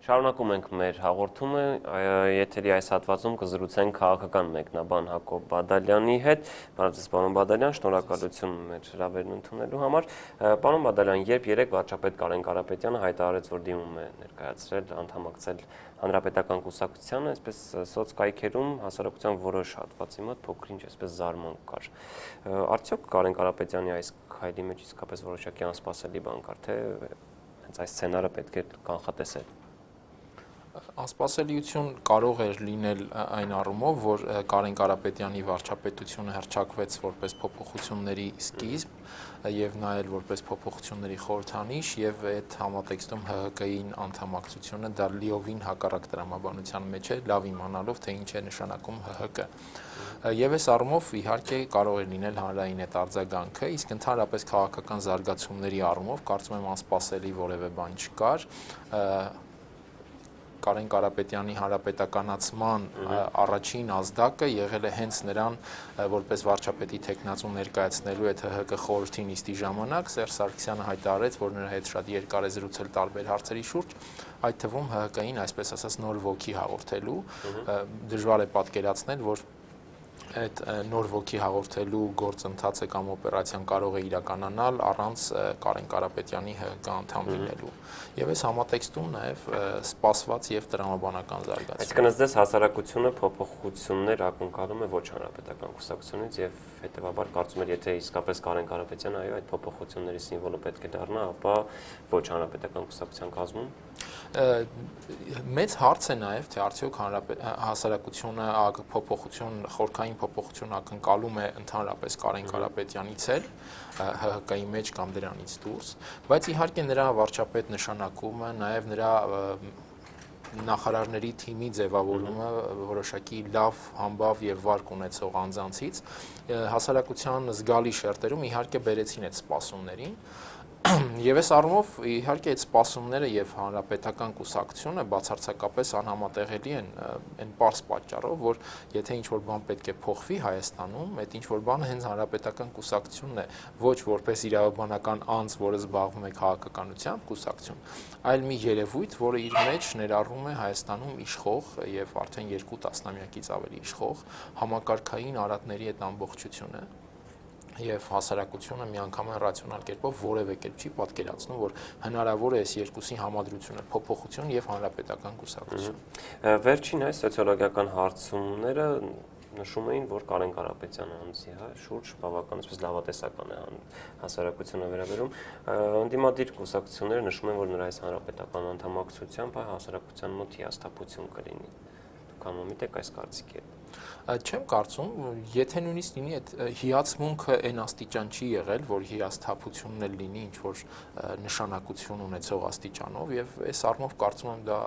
Շարունակում ենք մեր հաղորդումը, եթերի այս հատվածում կզրուցենք քաղաքական մեկնաբան Հակոբ Բադալյանի հետ։ Բարև ձեզ, պարոն Բադալյան, շնորհակալություն մեր հրավերն ընդունելու համար։ Պարոն Բադալյան, երբ երեկ վարչապետ Կարեն Կարապետյանը հայտարարեց, որ դիմում է ներկայացրել, անդամակցել Հանրապետական կուսակցությանը, այսպես սոցկայքերում հասարակության որոշ հատվածի մոտ փոքր-ինչ այսպես զարմանք կար։ Արդյոք Կարեն Կարապետյանի այս քայլի մեջ իսկապես որոշակի անսպասելի բան կար, թե հենց այս սցենարը պետք է կանխատեսել։ Անսպասելիություն կարող էր լինել այն առումով, որ Կարեն Կարապետյանի վարչապետությունը հռչակվեց որպես փոփոխությունների սկիզբ եւ նայել որպես փոփոխությունների խորհրդանիշ եւ այդ համատեքստում ՀՀԿ-ին անդամակցությունը դա լիովին հակառակ տրամաբանության մեջ է, լավ իմանալով թե ինչ է նշանակում ՀՀԿ։ Եվ այս առումով իհարկե կարող է լինել հանրային այդ արձագանքը, իսկ ընդհանրապես քաղաքական զարգացումների առումով կարծում եմ անսպասելի որևէ բան չկար։ Կարեն Կարապետյանի հանրապետականացման առաջին ազդակը եղել է հենց նրան որպես վարչապետի թեկնածու ներկայացնելու այդ ՀՀԿ խորհրդի նիստի ժամանակ Սերժ Սարգսյանը հայտարարեց, որ նրա հետ շատ երկար է զրուցել տարբեր հարցերի շուրջ, այդ թվում ՀՀԿ-ին այսպես ասած նոր ոգի հաղորդելու, դժվար է պատկերացնել, որ այդ նոր ոգի հաղորդելու գործընթացը կամ օպերացիան կարող է իրականանալ առանց Կարեն Կարապետյանի ՀՀԿ անդամ լինելու։ Եվ այս համատեքստում նաև սպասված եւ տրամաբանական զարգացում։ Այսինքն ըստ հասարակությունը փոփոխություններ ակնկալում է ոչ հանրապետական կուսակցությունից եւ հետեւաբար կարծում եմ, եթե իսկապես Կարեն Կարապետյանը այո այդ փոփոխությունների սիմվոլը պետք է դառնա, ապա ոչ հանրապետական կուսակցության կազմում մեծ հարց է նաև թե արդյոք հասարակությունը փոփոխություն խորքային փոփոխություն ակնկալում է ընդհանրապես Կարեն Կարապետյանից էլ ՀՀԿ-ի մեջ կամ դրանից դուրս, բայց իհարկե նրա վարչապետ նշանակումը, նաև նրա նախարարների թիմի ձևավորումը որոշակի լավ, համբավ եւ վարկ ունեցող անձանցից հասարակության զգալի շերտերում իհարկե բերեցին այդ սպասումներին Եվ այս առումով իհարկե այդ սպասումները եւ հանրապետական կուսակցությունը բացարձակապես անհամատեղելի են այն պարզ պատճառով, որ եթե ինչ-որ բան պետք է փոխվի Հայաստանում, այդ ինչ-որ բանը հենց հանրապետական կուսակցությունն է, ոչ որպես իրավաբանական անձ, որը զբաղվում է քաղաքականությամբ կուսակցություն, այլ մի երևույթ, որը իր մեջ ներառում է Հայաստանում իշխող եւ արդեն 2 տասնամյակից ավելի իշխող համակարգային արատների այդ ամբողջությունը Եվ հասարակությունը միանգամայն ռացիոնալ կերպով որևէ կերպ չի պատկերացնում, որ հնարավոր է այս երկուսի համադրությունը փոփոխություն եւ հանրապետական կուսակցություն։ Վերջին այս սոցիոլոգիական հարցումները նշում էին, որ Կարեն Կարապետյանը անձի շուրջ բավականին լավատեսական է հասարակությունը վերաբերում։ Ընդդիմադիր կուսակցությունները նշում են, որ նրա այս հանրապետական անդամակցությամբ հասարակության մոտ հիասթափություն կլինի։ Դուք համոզմիտ եք այս կարծիքի հետ։ Չեմ կարծում, եթե նույնիսկ լինի այդ հիացմունքը այն աստիճան չի եղել, որ հիասթափությունն էլ լինի ինչ-որ նշանակություն ունեցող աստիճանով եւ այս առումով կարծում եմ դա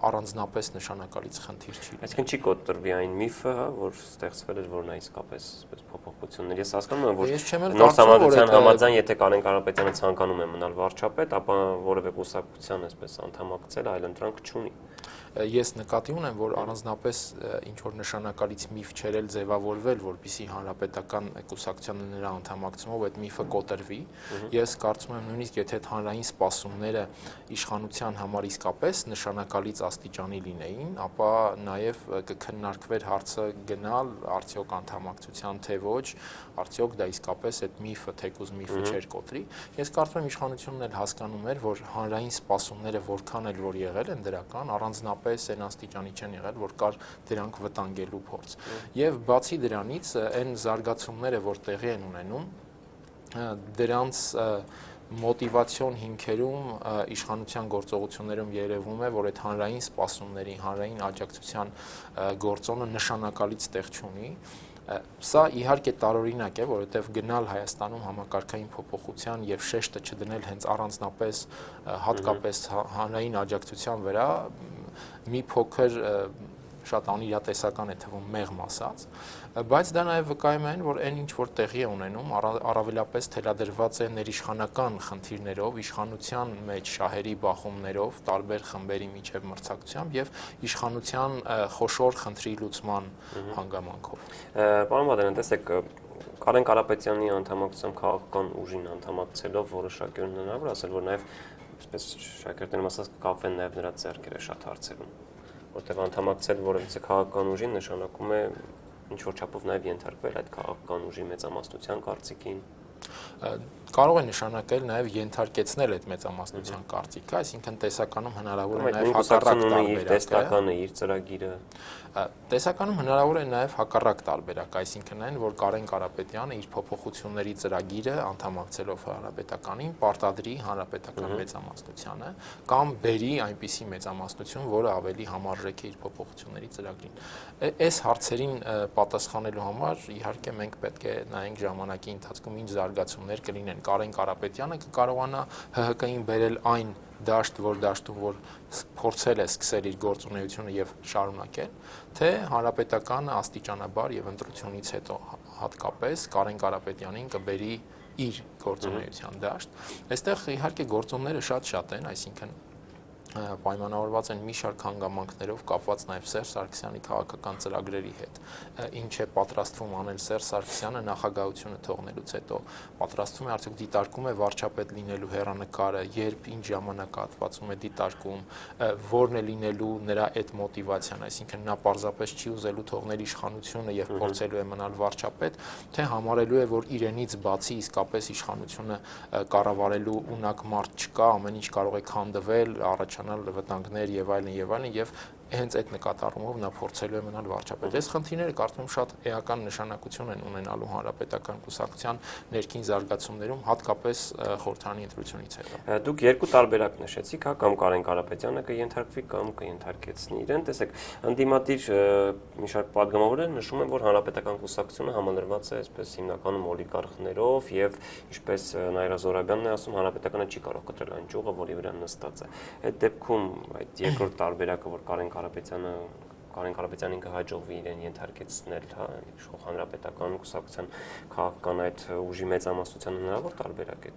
առանձնապես նշանակալից խնդիր չի։ Այսինքն չի կոտրվի այն միֆը, որ ստեղծվել էր, որ նա իսկապես փոփոխություններ։ Ես հասկանում եմ, որ նոր համադրության համաձայն, եթե Կարեն Կարապետյանը ցանկանում է մնալ վարչապետ, ապա որևէ կուսակցության այսպես անդամակցել այլընտրանք չունի։ Ես նկատի ունեմ, որ առանձնապես ինչ-որ նշանակալից միֆ չէր էլ ձևավորվել, որպեսզի հանրապետական կուսակցությանը նրա անդամակցումով այդ միֆը կոտրվի։ Ես կարծում եմ նույնիսկ եթե այդ հանրային սպասումները իշխանության համար իսկապես նշանակալից աստիճանի լինեին, ապա նաև կքննարկվեր հարցը գնալ արդյոք անդամակցության թե ոչ, արդյոք դա իսկապես այդ միֆը թեկուզ միֆը չէր կոտրի։ Ես կարծում եմ իշխանությունն էլ հասկանում էր, որ հանրային սպասումները որքան էլ որ եղել են դրական, առանձնապես այն աստիճանի չեն եղել, որ կար դրանք վտանգելու փորձ։ Եվ բացի դրանից այն զարգացումները, որ տեղի են ունենում, դրանց մոտիվացիոն հիմքերում իշխանության գործողություններում երևում է, որ այդ հանրային սպասումների, հանրային աջակցության գործոնը նշանակալից տեղ չունի։ Սա իհարկե տարօրինակ է, որովհետև գնալ Հայաստանում համակարգային փոփոխության եւ շեշտը չդնել հենց առանձնապես հատկապես հանրային աջակցության վրա մի փոքր շատ անիրատեսական է թվում մեղմ ասած, բայց դա նաև վկայում է այն, որ այն ինչ որ տեղի է ունենում, առավելապես թելադրված է ներիշխանական խնդիրներով, իշխանության մեջ շահերի բախումներով, տարբեր խմբերի միջև մրցակցությամբ եւ իշխանության խոշոր խնդրի լուծման հանգամանքով։ Պարոն Բադալյան, տեսեք, Կարեն Կարապետյանի անդամակցությամբ քաղաքական ուժին անդամակցելով որոշակյորեն հնարավոր ասել, որ նաև այսպես շահկերտներում ասած կկապվեն նաև նրա ձեռքերը շատ հարցերում, որտեղ անդամակցել որևիցե քաղաքական ուժին նշանակում է ինչ որ չափով նաև ենթարկվել այդ քաղաքական ուժի մեծամասնության կարծիքին։ Կարող է նշանակել նաև ենթարկեցնել այդ մեծամասնության կարծիքը, այսինքն տեսականում հնարավոր է նաև հակառակ տարբերակ, տեսականը իր ծրագիրը։ Տեսականում հնարավոր է նաև հակառակ տարբերակ, այսինքն այն, որ Կարեն Կարապետյանը իր փոփոխությունների ծրագիրը անդամակցելով հանրապետականին պարտադրի հանրապետական մեծամասնությանը կամ բերի այնպիսի մեծամասնություն, որը ավելի համարժեք է իր փոփոխությունների ծրագրին։ Այս հարցերին պատասխանելու համար իհարկե մենք պետք է նայենք ժամանակի ընթացքում ինչ զարգացումներ կլինեն։ Կարեն Կարապետյանը կկարողանա ՀՀԿ-ին բերել այն դաշտ, որ դաշտում որ փորձել է սկսել իր գործունեությունը եւ շարունակել, թե հանրապետականը աստիճանաբար եւ ընտրությունից հետո հատկապես Կարեն Կարապետյանին կբերի իր գործունեության դաշտ։ Այստեղ իհարկե գործոնները շատ են, այսինքն պայմանավորված են մի շարք հանգամանքներով կապված նաև Սերժ Սարգսյանի քաղաքական ծրագրերի հետ։ Ինչ է պատրաստվում անել Սերժ Սարգսյանը նախագահությունը թողնելուց հետո, պատրաստվում է արդյոք դիտարկում է վարչապետ լինելու հեռանկարը, երբ ինչ ժամանակահատվածում է դիտարկում, որն է լինելու նրա այդ մոտիվացիան, այսինքն նա պարզապես չի ուզելու թողնել իշխանությունը եւ փորձելու է մնալ վարչապետ, թե համարելու է, որ իրենից բացի իսկապես իշխանությունը կառավարելու ունակ մարդ չկա, ամեն ինչ կարող է քանդվել, վտանգներ եւ այլն եւ հենց այդ նկատառումով նա փորձելու է մնալ վարչապետ։ Այս խնդիրները կարծում եմ շատ էական նշանակություն են ունենալու հանրապետական կուսակցության ներքին զարգացումներում, հատկապես խորհրդարանի ընտրությունից հետո։ Դուք երկու տարբերակ նշեցիք, հա, կամ Կարեն Կարապետյանը կենթարկվի կամ կենթարկեցնի իրեն։ Տեսեք, ընդդիմադիր մի շարք падգամավորներ նշում են, որ հանրապետական կուսակցությունը համալրված է այսպես հիմնականում օլիգարխներով եւ ինչպես Նաիրա Զոհրաբյանն է ասում, հանրապետականը չի կարող կտրել այն ճյուղը, որի վրա նստած է։ Այդ դեպքում այդ երկրորդ տարբերակը, որ Կարեն Կարապետյանին կհաջողվի իրեն ենթարկեցնել, հա, իշխող հանրապետական կուսակցության քաղաքական այդ ուժի մեծամասնության հնարավոր տարբերակ է։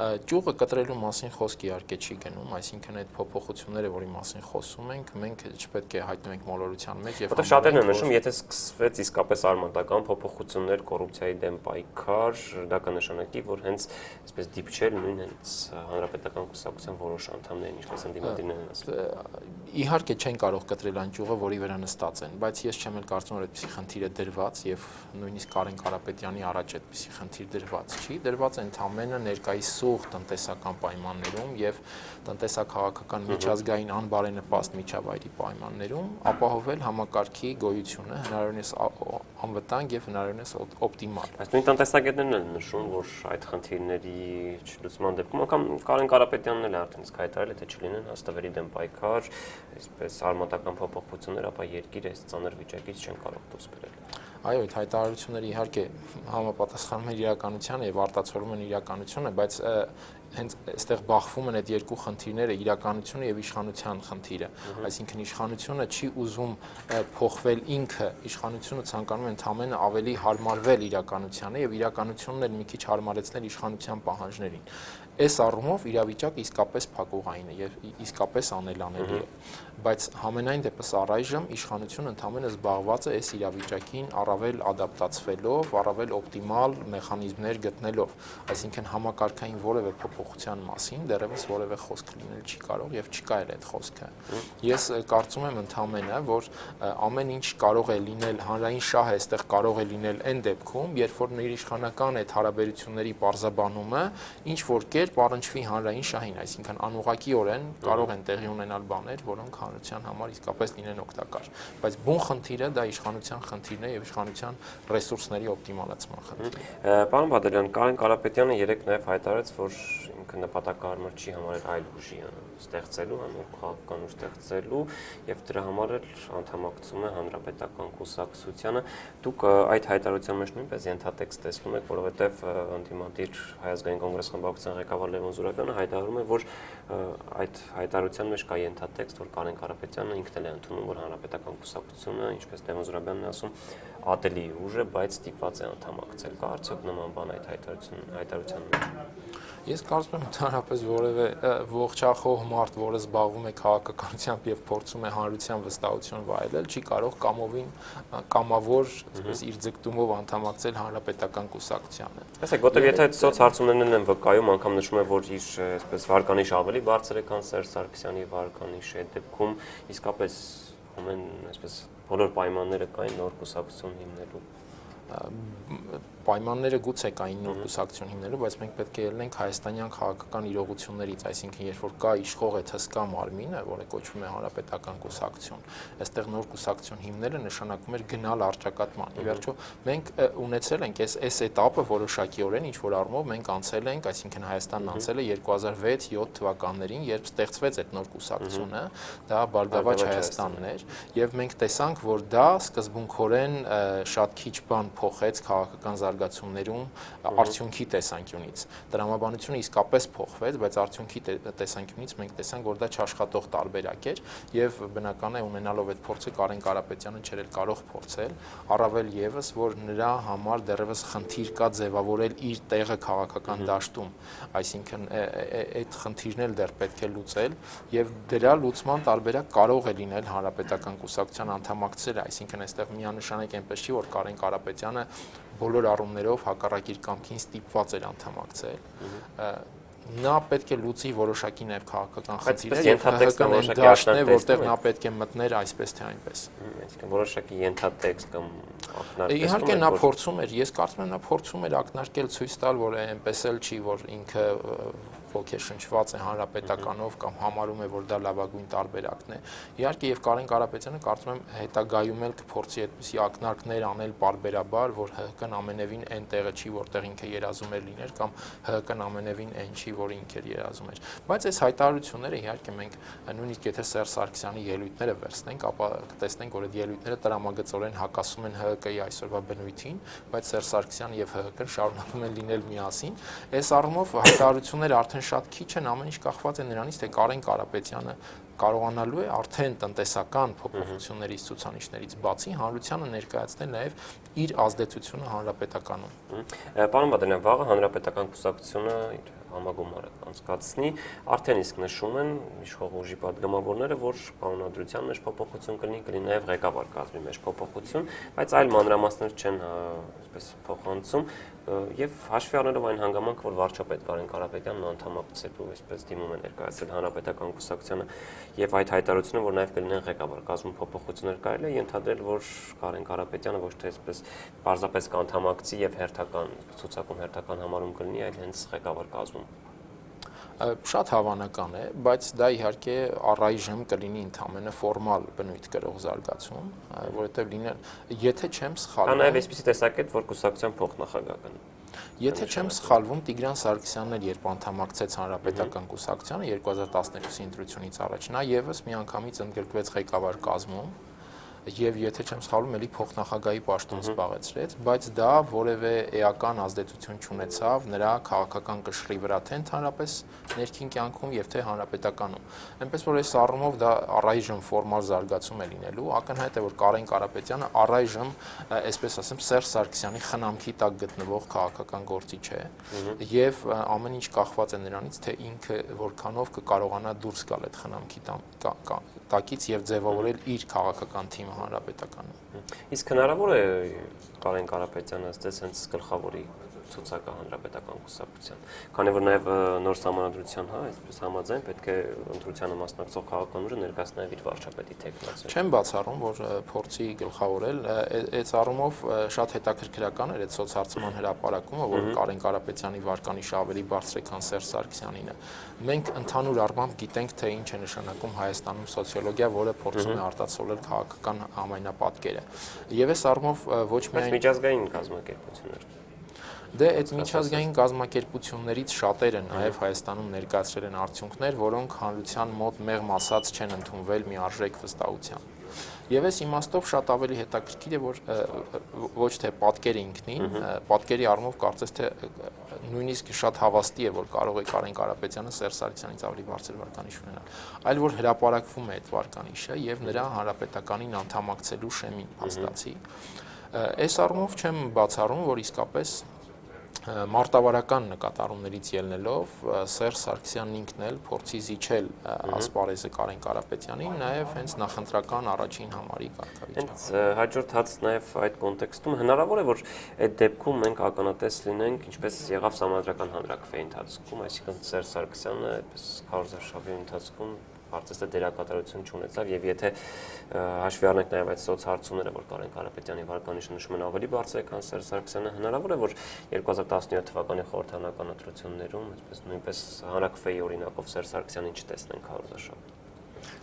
Ճյուղը կտրելու մասին խոսք իհարկե չի գնում, այսինքն այդ փոփոխությունները, որի մասին խոսում ենք, մենք չպետք է հայտնվենք մոլորության մեջ եւ որտեղ շատերն են նշում, եթե սկսվեց իսկապես արմատական փոփոխություններ, կոռուպցիայի դեմ պայքար, դա կնշանակի, որ հենց այսպես դիպչել նույն հենց հանրապետական կուսակցության որոշ անդամներին, ինչպես ընդդիմադիրներն են ասում։ Իհարկե չեն կարող կտրել այն ճյուղը, որի վրա նստած են, բայց ես չեմ էլ կարծում, որ այդպիսի խնդիր է դրված եւ նույնիսկ Կարեն Կարապետյանի առաջ այդպիսի խնդիր դրված չի, դրված է ընդամենը ներկայիս սուղ տնտեսական պայմաններում եւ տնտեսա-քաղաքական միջազգային անբարենպաստ միջավայրի պայմաններում ապահովել համակարգի գոյությունը հնարավորինս անվտանգ եւ հնարավորինս օպտիմալ։ Այս նույն տնտեսագետներն են նշում, որ այդ խնդիրների չլուծման դեպքում անգամ Կարեն Կարապետյանն էլ արդեն իսկ հայտարարել է, թե չլինեն հաստավերի դեմ պայքար, այսպես արմատական փոփոխություններ, ապա երկիրը այս ծանր վիճակից չեն կարող դուրս բերել։ Այո, այդ հայտարարությունները իհարկե համապատասխանում են իրականությանը եւ արտացոլում են իրականությունը, բայց հենց այստեղ բախվում են այդ երկու խնդիրները՝ իրականությունը եւ իշխանության խնդիրը։ Այսինքն իշխանությունը չի ուզում փոխվել ինքը, իշխանությունը ցանկանում է ընդամենը ավելի հարմարվել իրականությանը եւ իրականությունն էլ մի քիչ հարմարեցնել իշխանության պահանջներին։ Այս առումով իրավիճակը իսկապես փակուղային է եւ իսկապես անելանելի է, բայց համենայն դեպս առայժմ իշխանությունը ընդամենը զբաղված է այս իրավիճակին առավել ադապտացվելով, առավել օպտիմալ մեխանիզմներ գտնելով, այսինքն համակարգային որևէ փոփոխության մասին դեռևս որևէ խոսք լինել չի կարող եւ չկա էլ այդ խոսքը։ Ես կարծում եմ ընդամենը, որ ամեն ինչ կարող է լինել, հանրային շահը այստեղ կարող է լինել այն դեպքում, երբ որ ներիշխանական այդ հարաբերությունների պարզաբանումը ինչ որ կերպ առնչվի հանրային շահին, այսինքն անուղղակիորեն կարող են տեղի ունենալ բաներ, որոնք հանրության համար իսկապես լինեն օգտակար, բայց բուն խնդիրը դա իշխանության խնդիրն է եւ իշխանության ռեսուրսների օպտիմալացման խնդիրը։ Պարոն Բադալյան, Կարեն Կարապետյանը երեք նաեւ հայտարարեց, որ ինքը նպատակահարմար չի համարել այլ ուժի ստեղծելու, նոր քաղաքական ուժ ստեղծելու եւ դրա համար էլ անդամակցում է հանրապետական կուսակցությանը։ Դուք այդ հայտարարության մեջ նույնպես ենթատեքստ տեսնում եք, որովհետեւ ընդդիմադիր Հայ ազգային կոնգրես խմբակցության ղեկավար Լևոն Զուրաբյանը հայտարարում է, որ այդ հայտարարության մեջ կա ենթատեքստ, որ Կարեն Կարապետյանը ինքն էլ է ընդունում, որ հանրապետական կուսակցությունը, ինչպես Լևոն Զուրաբյանն է ասում, ատելի ուժ է, բայց ստիպված է անդամակցել։ Կա արդյոք նման բան այդ հայտարարության մեջ։ Ես կարծում եմ ընդհանրապես որևէ ողջախոհ մարդ, որը զբաղվում է քաղաքականությամբ եւ փորձում է հանրության վստահություն վայելել, չի կարող կամավոր, այսպես իր ձգտումով անդամակցել հանրապետական կուսակցությանը։ Ասեք, որտեղ եթե այդ սոցհարցումներն են վկայում, անգամ նշում է, որ իր այսպես վարկանիշ ավելի բարձր է, քան Սերժ Սարգսյանի վարկանիշը, այդ դեպքում իսկապես ամեն այսպես բոլոր պայմանները կային նոր կուսակցություն հիմնելու։ Պայմանները գուցե կային նոր կուսակցություն հիմնելու, բայց մենք պետք է ելնենք հայաստանյան քաղաքական իրողություններից, այսինքն երբ որ կա իշխող այդ հսկա մարմինը, որը կոչվում է հանրապետական կուսակցություն, այստեղ նոր կուսակցություն հիմնելը նշանակում էր գնալ առճակատման։ Ի վերջո մենք ունեցել ենք այս этаպը որոշակիորեն ինչ որ առումով մենք անցել ենք, այսինքն Հայաստանն անցել է 2006-7 թվականներին, երբ ստեղծվեց այդ նոր կուսակցությունը, դա Բարգավաճ Հայաստանն էր, եւ մենք տեսանք, որ դա սկզբունքորեն շատ քիչ բան փոխեց քաղաքական զարգացումներում արդյունքի տեսանկյունից։ Տրամաբանությունը իսկապես փոխվեց, բայց արդյունքի տեսանկյունից մենք տեսանք, որ դա չաշխատող տարբերակ էր եւ բնական է ունենալով այդ փորձը Կարեն Կարապետյանը չէր կարող փորձել, առավել եւս, որ նրա համար դեռևս խնդիր կա ձևավորել իր տեղը քաղաքական դաշտում, այսինքն այդ խնդիրն էլ դեռ պետք է լուծել եւ դրա լուծման տարբերակ կարող է լինել հանրապետական կուսակցության անդամակցելը, այսինքն այստեղ միանշանակ այնպես չի, որ Կարեն Կարապետյանը բոլոր առումներով հակառակ իր կամքին ստիպված էր անդամակցել։ Նա պետք է լուծի որոշակի նաև քաղաքական խնդիրներ, եւ ՀՀԿ-ն դաշտն է, որտեղ նա պետք է մտներ այսպես թե այնպես։ Այսինքն որոշակի ենթատեքստ կամ ակնարկել։ Իհարկե նա փորձում էր, ես կարծում եմ նա փորձում էր ակնարկել ցույց տալ, որ այնպես էլ չի, որ ինքը ոգեշնչված է հանրապետականով կամ համարում է, որ դա լավագույն տարբերակն է։ Իհարկե եւ Կարեն Կարապետյանը կարծում եմ հետագայում էլ կփորձի այդպիսի ակնարկներ անել պարբերաբար, որ ՀՀԿ-ն ամենևին այն տեղը չի, որտեղ ինքը երազում էր լինել, կամ ՀՀԿ-ն ամենևին այն չի, որ ինքը երազում էր։ Բայց այս հայտարարությունները իհարկե մենք նույնիսկ եթե Սերժ Սարգսյանի ելույթները վերցնենք, ապա կտեսնենք, որ այդ ելույթները տրամագծորեն հակասում են ՀՀԿ-ի այսօրվա բնույթին, բայց Սերժ Սարգսյանը եւ ՀՀԿ-ն շարունակում են լինել միասին։ Այս առումով հայտարարությունները արդեն շատ քիչ են, ամեն ինչ կախված է նրանից, թե Կարեն Կարապետյանը կարողանալու է արդեն տնտեսական փոփոխություններից ցուցանիշներից բացի հանրությանը ներկայացնել նաև իր ազդեցությունը հանրապետականում։ Պարոն Բադալյան, վաղը հանրապետական կուսակցությունը իր համագումարը անցկացնի, արդեն իսկ նշում են իշխող ուժի падգամավորները, որ կանոնադրության մեջ փոփոխություն կլինի նաև ղեկավար կազմի մեջ փոփոխություն, բայց այլ մանրամասներ չեն այսպես փոխանցում եւ հաշվի առնելով այն հանգամանքը, որ վարչապետ Կարեն Կարապետյանն անդամակցելու այսպես դիմում է ներկայացրել հանրապետական կուսակցությունը եւ այդ հայտարարությունը, որ նաև կլինեն ղեկավար կազմում փոփոխություններ, կարելի է ենթադրել, որ Կարեն Կարապետյանը ոչ թե այսպես պարզապես կանդամակցի եւ հերթական ցուցակում հերթական համարում կլինի, այլ հենց ղեկավար կազմում։ Շատ հավանական է, բայց դա իհարկե առայժմ կլինի ընդամենը ֆորմալ բնույթ կրող զարգացում, որովհետև լինել, եթե չեմ սխալվում, կա նաև այսպիսի տեսակետ, որ կուսակցության փոխնախագահ կն։ Եթե չեմ սխալվում, Տիգրան Սարգսյանն էլ երբ անդամակցեց հանրապետական կուսակցությանը 2012-ի ընտրությունից առաջ, նա եւս միանգամից ընդգրկվեց ղեկավար կազմում եւ եթե չեմ սխալվում, ելի փոխնախագահի պաշտոն զբաղեցրեց, բայց դա որևէ էական ազդեցություն չունեցավ նրա քաղաքական կշռի վրա, թե ընդհանրապես ներքին կյանքում եւ թե հանրապետականում։ Այնպես որ այս առումով դա առայժմ ֆորմալ զարգացում է լինելու, ակնհայտ է, որ Կարեն Կարապետյանը առայժմ, այսպես ասեմ, Սերժ Սարգսյանի խնամքի տակ գտնվող քաղաքական գործիչ է եւ ամեն ինչ կախված է նրանից, թե ինքը որքանով կկարողանա դուրս գալ այդ խնամքի տակից եւ ձևավորել իր քաղաքական թիմը հանրապետականում։ Իսկ հնարավոր է Կարեն Կարապետյանը ըստ հենց գլխավորի ցուցակը հանրապետական կուսակցության, քանի որ նաև նոր սահմանադրության, այսպես համաձայն պետք է ընտրությանը մասնակցող քաղաքական ուժը ներկայացնի իր վարչապետի թեկնածուն։ Չեմ բացառում, որ փորձի գլխավորել, այս առումով շատ հետաքրքրական էր այդ սոցհարցման հրապարակումը, որ Կարեն Կարապետյանի վարկանիշը ավելի բարձր է, քան Սերժ Սարգսյանինը։ Մենք ընդհանուր առմամբ գիտենք, թե ինչ է նշանակում Հայաստանում սոցիոլոգիա, որը փորձում է արտացոլել քաղաքական համայնապատկերը։ Եվ այս առումով ոչ միայն միջազգային կազմակերպություններ Դե այդ միջազգային կազմակերպություններից շատերը նաև Հայաստանում ներկայացրել են արդյունքներ, որոնք հանրության մոտ մեղմ ասած չեն ընդունվել միարժեք վստահությամբ։ Եվ այս իմաստով շատ ավելի հետաքրքիր է, որ ոչ թե պատկերը ինքնին, պատկերի առումով կարծես թե նույնիսկ շատ հավաստի է, որ կարող է Կարեն Կարապետյանը Սերժ Սարգսյանից ավելի բարձր վարկանիշ ունենալ, այլ որ հրապարակվում է այդ վարկանիշը եւ նրա հանրապետականին անդամակցելու շեմին փաստացի։ Այս առումով չեմ բացառում, որ իսկապես մարտավարական նկատառումներից ելնելով Սերժ Սարգսյանն ինքն էլ փորձի զիջել ասպարեզը Կարեն Կարապետյանին, նաև հենց նախընտրական առաջին համարի կարգավիճակում։ Հենց հաջորդած նաև այդ կոնտեքստում հնարավոր է, որ այդ դեպքում մենք ականատես լինենք, ինչպես եղավ Սահմանադրական հանրաքվեի ընթացքում, այսինքն Սերժ Սարգսյանը այդպես քարոզարշավի ընթացքում Պարզապես դերակատարություն չունեցավ եւ եթե հաշվի առնենք նաեւ այդ սոցհարցումները, որ Կարեն Կարապետյանի վարկանիշը նշում են ավելի բարձր է, քան Սերժ Սարգսյանը, հնարավոր է, որ 2017 թվականի խորհրդարանական ընտրություններում, այսպես նույնպես հանրաքվեի օրինակով Սերժ Սարգսյանին չտեսնենք քարոզարշավ։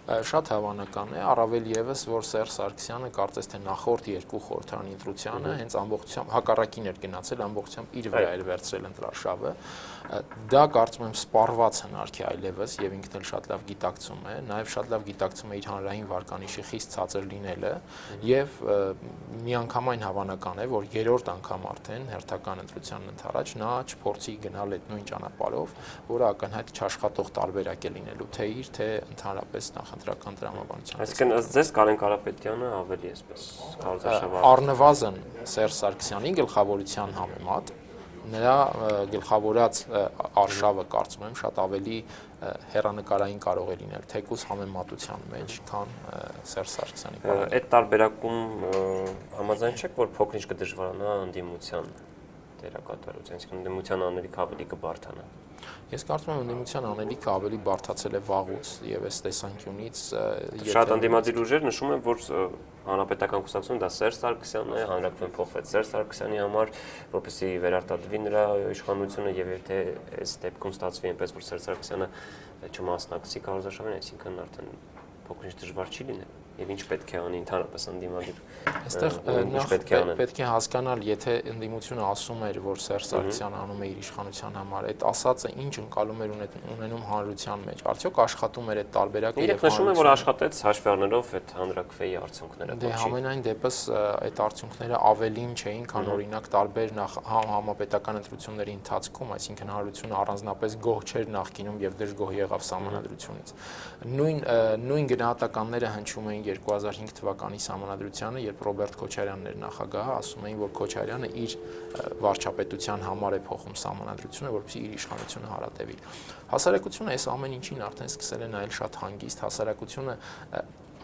Շատ հավանական է, առավել եւս, որ Սերժ Սարգսյանը կարծես թե նախորդ երկու խորհրդարանի ընտրությանը հենց ամբողջությամբ հակառակին էր գնացել, ամբողջությամբ իր վրա էր վերցրել ընտրարշավը։ Դա կարծում եմ սպառված հնարք է այլևս եւ ինքն էլ շատ լավ գիտակցում է, նաեւ շատ լավ գիտակցում է իր հանրային վարկանիշի խիստ ցածր լինելը եւ միանգամայն հավանական է, որ երրորդ անգամ արդեն հերթական ընտրությանն ընդառաջ նա չփորձի գնալ այդ նույն ճանապարհով, որը ակնհայտ չաշխատող տարբերակ է լինելու թե իր, թե ընդհանրապես նախընտրական տրամաբանության։ Այսինքն ըստ ձեզ Կարեն Կարապետյանը ավելի էսպես քարոզարշավ առնվազն Սերժ Սարգսյանի գլխավորության համեմատ նրա գլխավորած արշավը կարծում եմ շատ ավելի հեռանկարային կարող է լինել թեկուզ համեմատության մեջ, քան Սերժ Սարգսյանի։ Այդ տարբերակում համաձայն չեք, որ փոքրինչ կդժվարանա ընդդիմության դերակատարություն, այսինքն ընդդիմության անելիք ավելի կբարթանա։ Ես կարծում եմ ընդդիմության անելիքը ավելի բարդացել է վաղուց եւ այս տեսանկյունից շատ ընդդիմադիր ուժեր նշում են, որ հանրապետական կուսակցությունը դա Սերժ Սարգսյանն է, հանրաքվեն փոխվեց Սերժ Սարգսյանի համար, որպեսզի վերարտադրվի նրա իշխանությունը եւ եթե այս դեպքում ստացվի այնպես, որ Սերժ Սարգսյանը չմասնակցի քարոզարշավին, այսինքն արդեն փոքրինչ դժվար չի լինել։ Եվ ինչ պետք է անի ընդհանրապես ընդդիմադիր։ Այստեղ պետք է հասկանալ, եթե ընդդիմությունը ասում էր, որ Սերժ Սարգսյանը անում է իր իշխանության համար, այդ ասածը ինչ ընկալում էր ունենում հանրության մեջ, արդյոք աշխատում էր այդ տարբերակը եւ նշում են, որ աշխատեց հաշվի առնելով այդ հանրաքվեի արդյունքները։ Դե համենայն դեպս այդ արդյունքները ավելին չէին, քան օրինակ տարբեր համապետական ընտրությունների ընթացքում, այսինքն հանրությունը առանձնապես գոհ չէր նախկինում եւ դժգոհ եղավ սահմանադրությունից։ Նույն գնահատականները հնչում էին 2005 թվականի սահմանադրությանը, երբ Ռոբերտ Քոչարյանն էր նախագահը, ասում էին, որ Քոչարյանը իր վարչապետության համար է փոխում սահմանադրությունը, որպեսզի իր իշխանությունը հարատևի։ Հասարակությունը այս ամեն ինչին արդեն սկսել է նայել շատ հանգիստ, հասարակությունը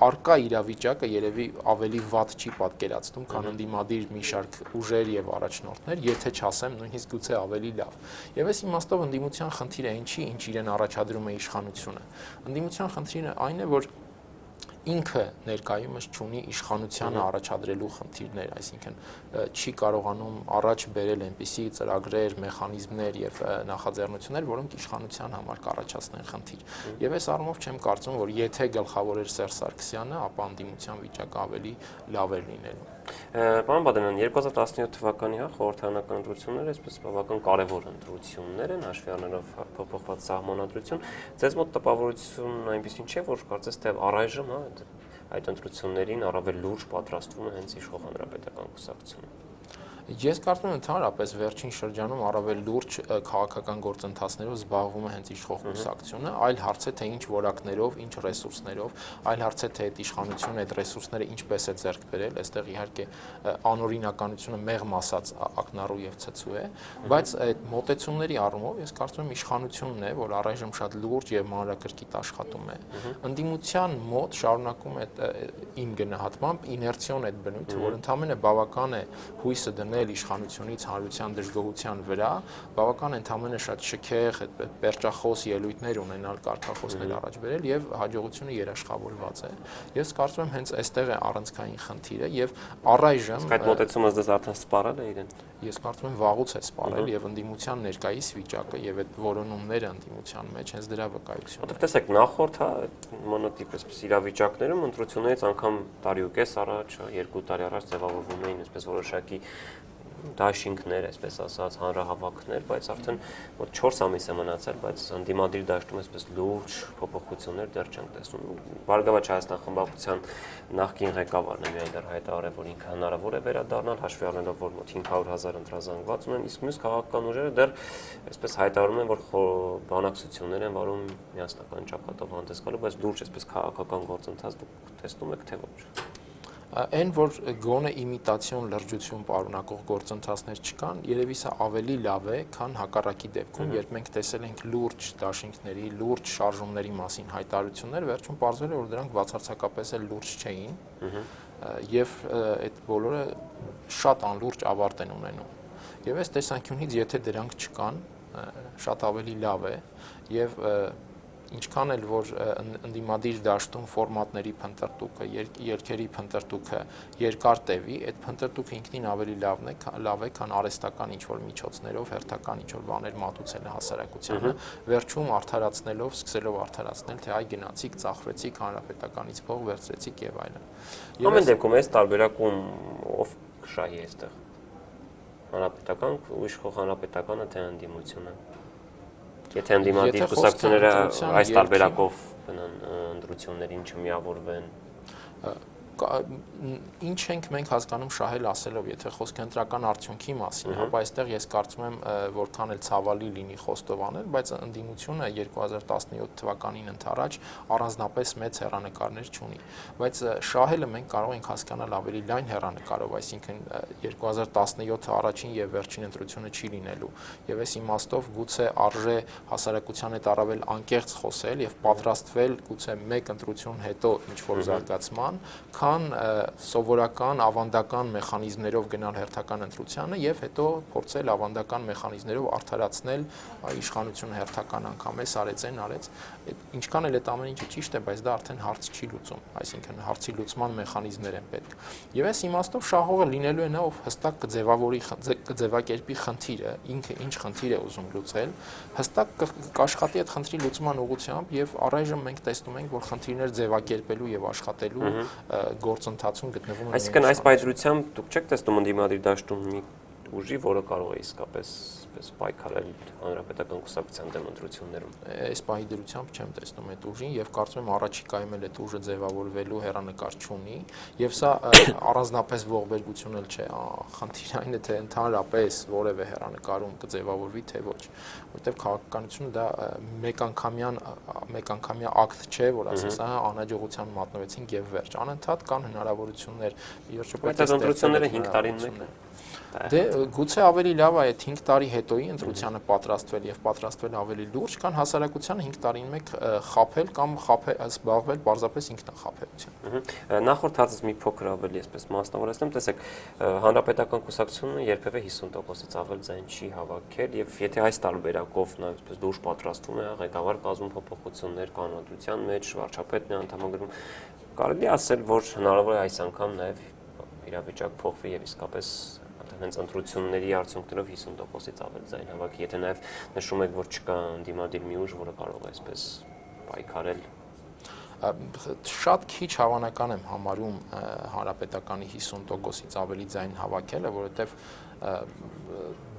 արկա իրավիճակը երևի ավելի վատ չի պատկերացնում, քան ընդդիմադիր մի շարք ուժեր եւ առաջնորդներ, եթե չասեմ նույնիսկ գուցե ավելի լավ։ Եվ այս իմաստով ընդդիմության խնդիրը ինչի, ինչ իրեն առաջադրում է իշխանությունը։ Ընդդիմության խնդիրը այն է, որ ինքը ներկայումս չունի իշխանությանը առաջադրելու խնդիրներ, այսինքն չի կարողանում առաջ բերել այնպիսի ծրագրեր, մեխանիզմներ եւ նախաձեռնություններ, որոնք իշխանության համար կառաջացնեն խնդիր։ Եվ այս առումով չեմ կարծում, որ եթե գլխավոր էր Սերժ Սարգսյանը, ապա ընդդիմության վիճակը ավելի լավ էր լինելու։ Պարոն Բադալյան, 2017 թվականի խորհրդարանական ընտրությունները այսպես բավական կարևոր ընտրություններ են, հաշվի առնելով փոփոխված սահմանադրություն։ Ձեզ մոտ տպավորությունն այնպեսին չէ, որ կարծես թե առայժմ այդ ընտրություններին առավել լուրջ պատրաստվում է հենց իշխող հանրապետական կուսակցությունը։ Ես կարծում եմ ընդհանրապես վերջին շրջանում առավել լուրջ քաղաքական գործընթացներով զբաղվում է հենց իշխող կուսակցությունը, այլ հարց է թե ինչ որակներով, ինչ ռեսուրսներով, այլ հարց է թե այդ իշխանությունը այդ ռեսուրսները ինչպես է ձեռք բերել, այստեղ իհարկե անօրինականությունը մեղմ ասած ակնառու եւ ցցու է, բայց այդ մոտեցումների առումով ես կարծում եմ իշխանությունն է, որ առայժմ շատ լուրջ եւ մանրակրկիտ աշխատում է։ Ընդդիմության մոտ շարունակում է իմ գնահատմամբ իներցիոն այդ բնույթը, որ ընդհանրապես բավական է հույսը դնել իշխանությունից հանրության դժգոհության վրա, բավական ընդհանրապես շատ շքեղ, պերճախոս ելույթներ ունենալ, կարգախոսներ առաջ բերել եւ հաջողությունը երաշխավորված է։ Ես կարծում եմ հենց այստեղ է առանցքային խնդիրը եւ առայժմ այդ մոտեցումը դες արդեն սպառել է իրեն։ Ես կարծում եմ վաղուց է սպառել եւ ընդդիմության ներկայիս վիճակը եւ այդ որոնումները ընդդիմության մեջ հենց դրա վկայությունն է։ Որտեղ տեսեք նախորդ մոնոտիպ այսպես իրավիճակներում ընտրություններից անգամ տարի ու կես առաջ, 2 տարի առաջ ձևավորվում էին այսպես որոշակի դաշինքներ, այսպես ասած, հանրահավաքներ, բայց արդեն մոտ 4 ամիս է մնացել, բայց ընդդիմադիր դաշտում այսպես լուրջ փոփոխություններ դեռ չենք տեսնում։ Բարգավաճ Հայաստան խմբակցության նախկին ղեկավարն է միայն դեռ հայտարարել, որ ինքը հնարավոր է վերադառնալ, հաշվի առնելով, որ մոտ 500,000 ընտրազանգված ունեն, իսկ մյուս քաղաքական ուժերը դեռ այսպես հայտարարում են, որ բանակցություններ են վարում միասնական ճակատով հանդես գալու, բայց լուրջ այսպես քաղաքական գործընթաց դուք տեսնում եք թե ոչ։ Այն որ գոնե իմիտացիոն լրջություն պարունակող գործընթացներ չկան, երևի սա ավելի լավ է, քան հակառակի դեպքում, երբ մենք տեսել ենք լուրջ դաշինքների, լուրջ շարժումների մասին հայտարարություններ, վերջում պարզվել է, որ դրանք բացարձակապես էլ լուրջ չէին, եւ այդ բոլորը շատ անլուրջ ավարտ են ունենում։ Եվ այս տեսանկյունից, եթե դրանք չկան, շատ ավելի լավ է եւ ինչքան էլ որ ընդդիմադիր դաշտում ֆորմատների փնտրտուքը, երկերի փնտրտուքը երկար տևի, այդ փնտրտուքը ինքնին ավելի լավ է, քան արհեստական ինչ-որ միջոցներով, հերթական ինչ-որ բաներ մատուցելը հասարակությանը, վերջում արդարացնելով, սկսելով արդարացնել, թե այ գնացիք, ծախվեցիք, հանրապետականից փող վերցրեցիք եւ այլն։ Ամեն դեպքում այս տարբերակում ով կշահի այստեղ։ Հանրապետական ու իշխող հանրապետականը թե ընդդիմությունը։ Եթե ընդդիմադիր կուսակցությունները այս տարբերակով գնան ընտրություններին չմիավորվեն, ինչ ենք մենք հասկանում շահել ասելով, եթե խոսքը ընտրական արդյունքի մասին, ապա այստեղ ես կարծում եմ, որքան էլ ցավալի լինի խոստովանել, բայց ընդդիմությունը 2017 թվականին ընդառաջ առանձնապես մեծ հեռանկարներ չունի, բայց շահելը մենք կարող ենք հասկանալ ավելի լայն հեռանկարով, այսինքն 2017-ը առաջին եւ վերջին ընտրությունը չի լինելու, եւ այս իմաստով գուցե արժե հասարակության հետ առավել անկեղծ խոսել եւ պատրաստվել գուցե մեկ ընտրություն հետո ինչ որ զարգացման, քան սովորական ավանդական մեխանիզմներով գնալ հերթական ընտրությանը եւ հետո փորձել ավանդական մեխանիզմներով արդարացնել իշխանությունը հերթական անգամ էս արեց այն արեց, ինչքան էլ այդ ամեն ինչը ճիշտ է, բայց դա արդեն հարց չի լուծում, այսինքն հարցի լուծման մեխանիզմներ են պետք։ Եվ այս իմաստով շահողը լինելու է նա, ով հստակ կձևակերպի խնդիրը, ինքը ինչ խնդիր է ուզում լուծել, հստակ կաշխատի այդ խնդրի լուծման ուղղությամբ եւ առայժմ մենք տեսնում ենք, որ խնդիրներ ձևակերպելու եւ աշխատելու գործընթացում գտնվում են։ Այսինքն այս պայծրությամբ դուք չեք տեսնում ընդդիմադիր դաշտում մի ուժի, որը կարող է իսկապես պայքարել հանրապետական կուսակցության դեմ ընտրություններում։ Այս պահի դրությամբ չեմ տեսնում այդ ուժին եւ կարծում եմ առաջիկայում էլ այդ ուժը ձևավորվելու հեռանկար չունի եւ սա առանձնապես ողբերգություն էլ չէ, խնդիրը այն է թե ընդհանրապես որևէ հեռանկարում կձևավորվի թե ոչ, որտեղ քաղաքականությունը դա մեկանգամյա ակտ չէ, որ ասես անհաջողության մատնվեցինք եւ վերջ, անընդհատ կան հնարավորություններ Բայց այդ ընտրությունները 5 տարին մեկ են։ Դե գուցե ավելի լավ է այդ 5 տարի հետոյի ընտրությանը պատրաստվել եւ պատրաստվել ավելի լուրջ, քան հասարակությանը 5 տարին մեկ խաբել կամ զբաղվել պարզապես ինքնախաբեությամբ։ Նախորդ հացից մի փոքր ավելի այսպես մասնավորեցնեմ, տեսեք, հանրապետական կուսակցությունը երբևէ 50%-ից ավել ձայն չի հավաքել եւ եթե այս տարբերակով նա այսպես դուրս պատրաստվում է ղեկավար կազմում փոփոխություններ կանոնադրության մեջ, վարչապետն է անդամագրում, կարելի է ասել, որ հնարավոր է այս անգամ նաեւ իրավիճակ փոխվի եւ իսկապես հենց ընտրությունների արդյունքներով 50%-ից ավել ձայն հավաքի, եթե նաև նշում եք, որ չկա ընդդիմադիր մի ուժ, որը կարող է այսպես պայքարել։ Շատ քիչ հավանական եմ համարում հանրապետականի 50%-ից ավելի ձայն հավաքելը, որովհետև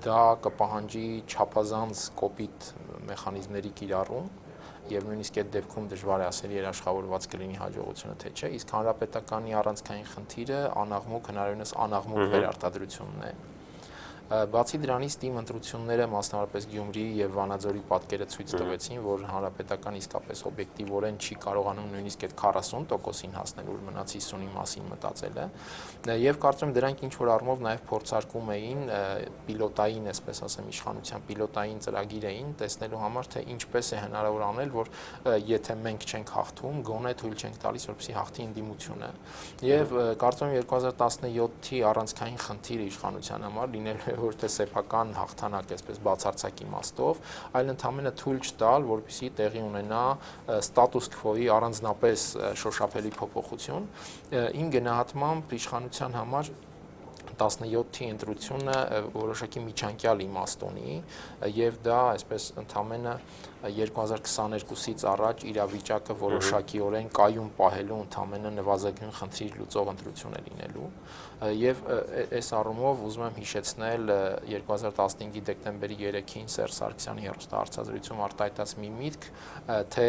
դա կպահանջի չափազանց կոպիտ մեխանիզմների կիրառում եւ նույնիսկ այդ դեպքում դժվար է ասել երաշխավորված կլինի հաջողությունը թե չէ, իսկ հանրապետականի առանցքային խնդիրը անաղմուկ հնարավորինս անաղմուկ վերարտադրությունն է։ Բացի դրանից թիմ ընտրությունները մասնավորապես Գյումրիի եւ Վանաձորի պատկերը ցույց տվեցին, որ հանրապետական իսկապես օբյեկտիվորեն չի կարողանում նույնիսկ այդ 40%-ին հասնել, որ մնաց 50-ի մասին մտածելը, եւ կարծում եմ դրանք ինչ որ առումով նաեւ փորձարկում էին պիլոտային, այսպես ասեմ, իշխանության պիլոտային ծրագիր էին տեսնելու համար, թե ինչպես է հնարավոր անել, որ եթե մենք չենք հաղթում, գոնե թույլ չենք տալիս, որպեսզի հաղթի ընդդիմությունը։ Եվ կարծում եմ 2017-ի առանցքային խնդիրը իշխանության համար լինելու որ թե սեփական հաղթանակ այսպես բացարձակ իմաստով, այլ ընդհանրապես թույլ չտալ, որպեսզի տեղի ունենա ստատուս քվոյի առանձնապես շոշափելի փոփոխություն, իմ գնահատմամբ իշխանության համար 17-ի ընտրությունը որոշակի միջանկյալ իմաստունի եւ դա այսպես ընդհանրապես 2022-ից առաջ իրավիճակը որոշակիորեն կայուն պահելու ընդհանրապես նվազագույն խնդիր լուծող ընտրություն է լինելու եւ այս առումով ուզում եմ հիշեցնել 2015-ի դեկտեմբերի 3-ին Սերժ Սարգսյանի հեռուստահաղորդազրույցում արտահայտած մի միտք, թե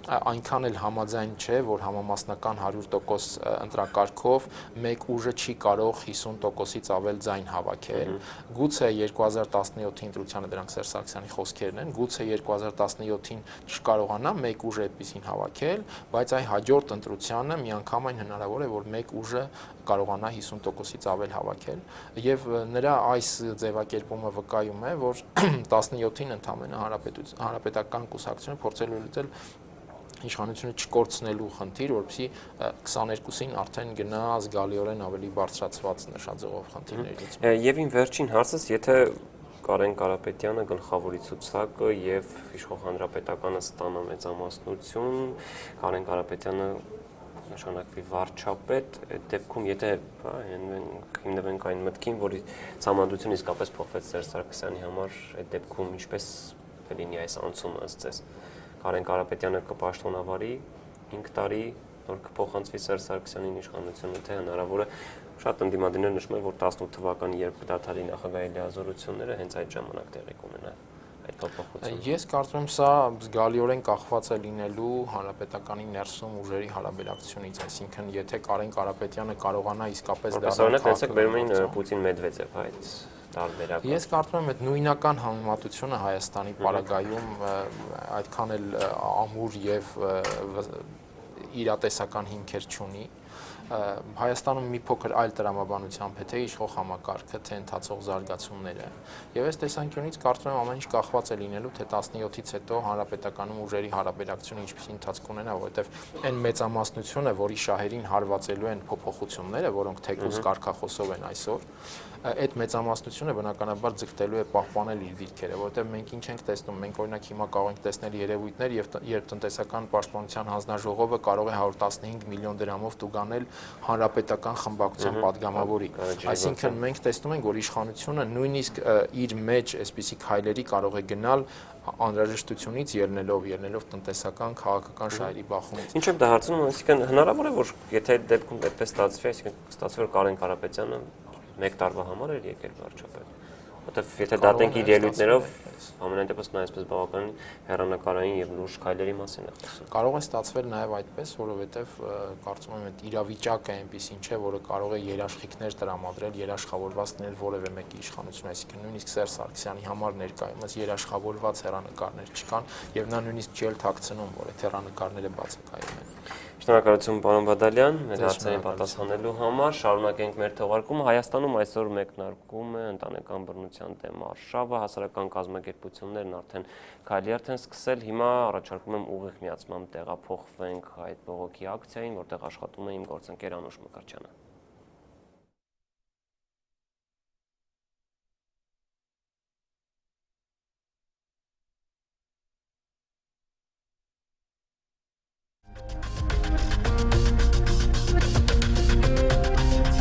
այնքան էլ համաձայն չէ, որ համամասնական 100% ընտրակարգով մեկ ուժը չի կարող 50%-ից ավել ձայն հավաքել։ Գուցե 2017-ի ընտրությանը դրանք Սերժ Սարգսյանի խոսքերն են, գուցե 2017-ին չկարողանա մեկ ուժ այդպեսին հավաքել, բայց այ հաջորդ ընտրությանը միանգամայն հնարավոր է, որ մեկ ուժը կարողանա 50%-ից ավել հավաքել, եւ նրա այս ձևակերպումը վկայում է, որ 17-ին ընդամենը հանրապետական կուսակցությունը փորձել է լուծել իշխանությունը չկորցնելու խնդիր, որպեսզի 22-ին արդեն գնա զգալիորեն ավելի բարձրացված նշաձողով խնդիրներից։ Եվ իմ վերջին հարցս, եթե Կարեն Կարապետյանը գլխավորի ցուցակը եւ իշխող հանրապետականը ստանա մեծամասնություն, Կարեն Կարապետյանը նշանակվի վարչապետ, այդ դեպքում եթե հիմնվենք այն մտքին, որ ցամանդությունը իսկապես փոխվեց Սերժ Սարգսյանի համար, այդ դեպքում ինչպես կլինի այս անցումը ըստ ձեզ։ Կարեն Կարապետյանը կպաշտոնավարի 5 տարի, նոր կփոխանցվի Սերժ Սարգսյանին իշխանությունը, թե հնարավոր է։ Շատ ընդդիմադիրներ նշում են, որ 18 թվականի երբ կդադարի նախագահի լիազորությունները հենց այդ ժամանակ տեղի կունենա այդ փոփոխությունը։ Ես կարծում եմ սա զգալիորեն կախված է լինելու հանրապետականի ներսում ուժերի հարաբերակցությունից, այսինքն եթե Կարեն Կարապետյանը կարողանա իսկապես դառնալ հենց բերում էին Պուտին-Մեդվեդև այդ տարբերակը։ Ես կարծում եմ այդ նույնական համեմատությունը Հայաստանի պարագայում այդքան էլ ամուր եւ իրատեսական հիմքեր չունի։ Հայաստանում մի փոքր այլ տրամաբանությամբ է թե իշխող համակարգը, թե ընթացող զարգացումները։ Եվ այս տեսանկյունից կարծում եմ ամեն ինչ կախված է լինելու, թե 17-ից հետո հանրապետականում ուժերի հարաբերակցությունը ինչպիսի ընթացք ունենա, որովհետև այն մեծամասնությունը, որի շահերին հարվածելու են փոփոխությունները, որոնք թեկուզ կարգախոսով են այսօր, այդ մեծամասնությունը բնականաբար ձգտելու է պահպանել իր դիրքերը, որովհետև մենք ինչ ենք տեսնում, մենք օրինակ հիմա կարող ենք տեսնել երևույթներ, երբ տնտեսական պաշտպանության հանձնաժողովը կարող է 115 միլիոն դրամով տուգանել հանրապետական խմբակցության падգամավորի։ Այսինքն մենք տեսնում ենք, որ իշխանությունը նույնիսկ իր մեջ այսպիսի քայլերի կարող է գնալ անհրաժեշտությունից ելնելով տնտեսական, քաղաքական շահերի բախումից։ Ինչ եմ դա հարցնում, այսինքն հնարավոր է, որ եթե այդ դեպքում այդպես ստացվի, այսինքն ստացվի, որ Կարեն Կարապետյանը մեկ տարվա համար էր եկել վարչապետ։ Որտեվ եթե դատենք իր ելույթներով, ամենայն դեպս նա այսպես բավականին հեռանկարային եւ լուրջ քայլերի մասին է խոսում։ Կարող է ստացվել նաեւ այդպես, որովհետեւ կարծում եմ այդ իրավիճակը այնպեսին չէ, որը կարող է երաշխիքներ տրամադրել, երաշխավորված լինել որևէ մեկի իշխանություն, այսինքն նույնիսկ Սերժ Սարգսյանի համար ներկայումս երաշխավորված հեռանկարներ չկան եւ նա նույնիսկ չի էլ թաքցնում, որ այդ հեռանկարները բացակայում են։ Շնորհակալություն պարոն Բադալյան, մեր հարցերին պատասխանելու համար։ Շարունակենք մեր թողարկումը։ Հայաստանում այսօր մեկնարկում է ընտանեկան բռնության դեմ արշավը, հասարակական կազմակերպություններն արդեն քայլերթ են սկսել։ Հիմա առաջարկում եմ ուղիղ միացմամբ տեղափոխվենք այդ բողոքի ակցիային, որտեղ աշխատում է իմ գործընկեր Անուշ Մկրտչյանը։